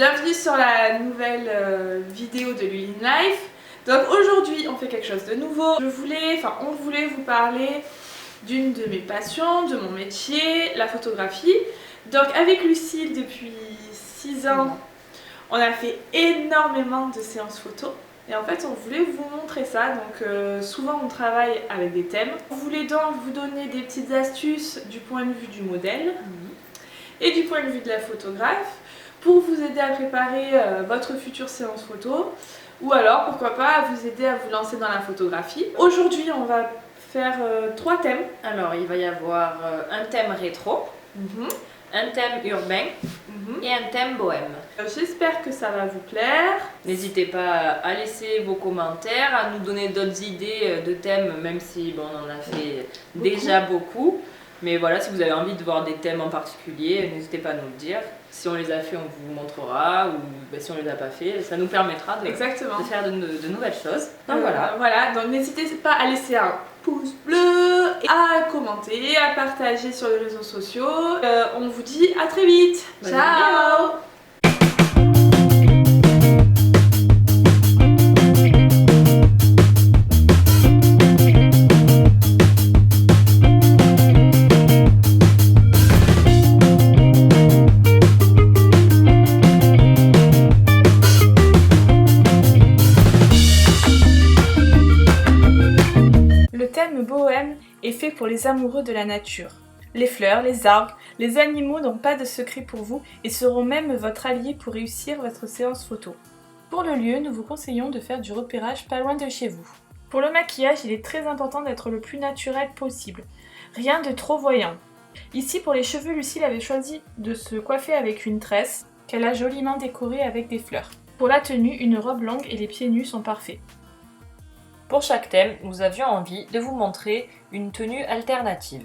Bienvenue sur la nouvelle vidéo de Lulin Life. Donc aujourd'hui on fait quelque chose de nouveau. On voulait vous parler d'une de mes passions, de mon métier, la photographie. Donc avec Lucille depuis 6 ans, on a fait énormément de séances photos. Et en fait on voulait vous montrer ça, donc souvent on travaille avec des thèmes. On voulait donc vous donner des petites astuces du point de vue du modèle et du point de vue de la photographe pour vous aider à préparer votre future séance photo ou alors pourquoi pas à vous aider à vous lancer dans la photographie. Aujourd'hui on va faire 3 thèmes. Alors il va y avoir un thème rétro, un thème urbain et un thème bohème. J'espère que ça va vous plaire. N'hésitez pas à laisser vos commentaires, à nous donner d'autres idées de thèmes, même si bon, on en a fait déjà beaucoup. Mais voilà, si vous avez envie de voir des thèmes en particulier, n'hésitez pas à nous le dire. Si on les a fait, on vous montrera, ou si on les a pas fait, ça nous permettra de faire de nouvelles choses. Donc voilà, donc n'hésitez pas à laisser un pouce bleu, à commenter, à partager sur les réseaux sociaux. On vous dit à très vite. Ciao. Le thème bohème est fait pour les amoureux de la nature. Les fleurs, les arbres, les animaux n'ont pas de secret pour vous et seront même votre allié pour réussir votre séance photo. Pour le lieu, nous vous conseillons de faire du repérage pas loin de chez vous. Pour le maquillage, il est très important d'être le plus naturel possible. Rien de trop voyant. Ici, pour les cheveux, Lucille avait choisi de se coiffer avec une tresse qu'elle a joliment décorée avec des fleurs. Pour la tenue, une robe longue et les pieds nus sont parfaits. Pour chaque thème, nous avions envie de vous montrer une tenue alternative.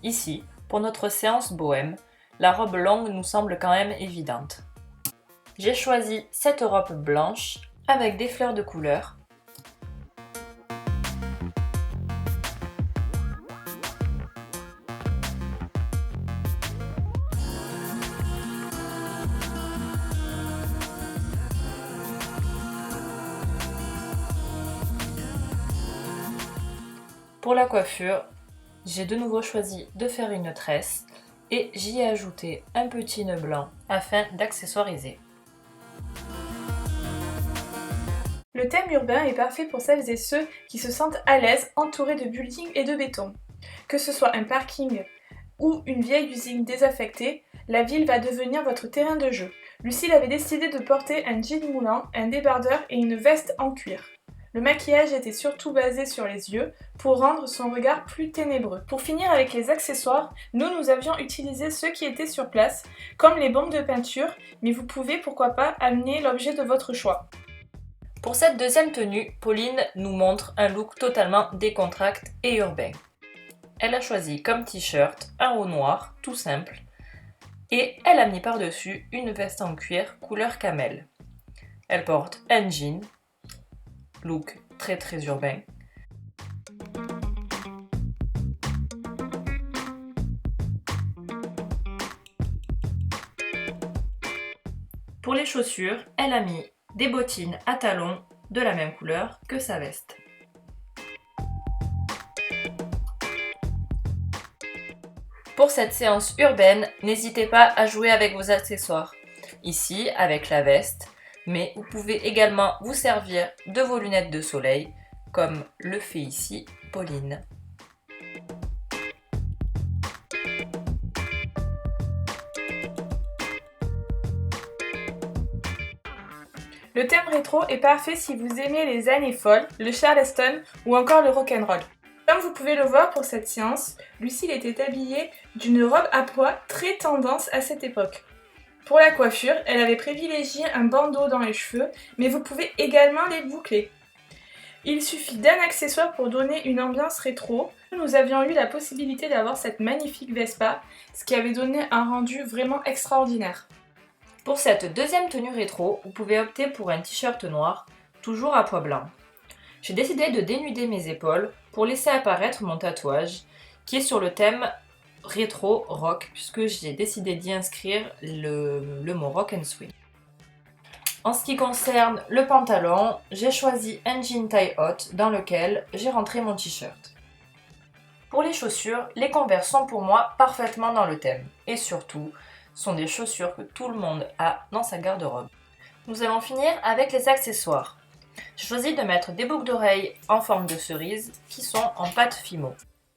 Ici, pour notre séance bohème, la robe longue nous semble quand même évidente. J'ai choisi cette robe blanche avec des fleurs de couleur. Pour la coiffure, j'ai de nouveau choisi de faire une tresse et j'y ai ajouté un petit nœud blanc afin d'accessoiriser. Le thème urbain est parfait pour celles et ceux qui se sentent à l'aise entourés de buildings et de béton. Que ce soit un parking ou une vieille usine désaffectée, la ville va devenir votre terrain de jeu. Lucille avait décidé de porter un jean moulant, un débardeur et une veste en cuir. Le maquillage était surtout basé sur les yeux pour rendre son regard plus ténébreux. Pour finir avec les accessoires, nous avions utilisé ceux qui étaient sur place, comme les bombes de peinture, mais vous pouvez pourquoi pas amener l'objet de votre choix. Pour cette deuxième tenue, Pauline nous montre un look totalement décontracté et urbain. Elle a choisi comme t-shirt un haut noir, tout simple, et elle a mis par-dessus une veste en cuir couleur camel. Elle porte un jean, look très urbain. Pour les chaussures, elle a mis des bottines à talons de la même couleur que sa veste. Pour cette séance urbaine, n'hésitez pas à jouer avec vos accessoires. Ici, avec la veste, mais vous pouvez également vous servir de vos lunettes de soleil, comme le fait ici Pauline. Le thème rétro est parfait si vous aimez les années folles, le Charleston ou encore le rock'n'roll. Comme vous pouvez le voir pour cette séance, Lucille était habillée d'une robe à pois très tendance à cette époque. Pour la coiffure, elle avait privilégié un bandeau dans les cheveux, mais vous pouvez également les boucler. Il suffit d'un accessoire pour donner une ambiance rétro. Nous avions eu la possibilité d'avoir cette magnifique Vespa, ce qui avait donné un rendu vraiment extraordinaire. Pour cette deuxième tenue rétro, vous pouvez opter pour un t-shirt noir, toujours à pois blanc. J'ai décidé de dénuder mes épaules pour laisser apparaître mon tatouage, qui est sur le thème rétro rock, puisque j'ai décidé d'y inscrire le mot rock and swing. En ce qui concerne le pantalon, j'ai choisi un jean taille haute dans lequel j'ai rentré mon t-shirt. Pour les chaussures, les Converse sont pour moi parfaitement dans le thème. Et surtout, sont des chaussures que tout le monde a dans sa garde-robe. Nous allons finir avec les accessoires. J'ai choisi de mettre des boucles d'oreilles en forme de cerise qui sont en pâte Fimo.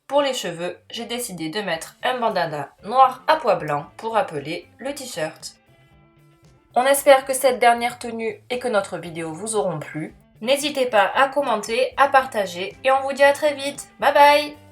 Pour les cheveux, j'ai décidé de mettre un bandana noir à pois blanc pour rappeler le t-shirt. On espère que cette dernière tenue et que notre vidéo vous auront plu. N'hésitez pas à commenter, à partager et on vous dit à très vite. Bye bye!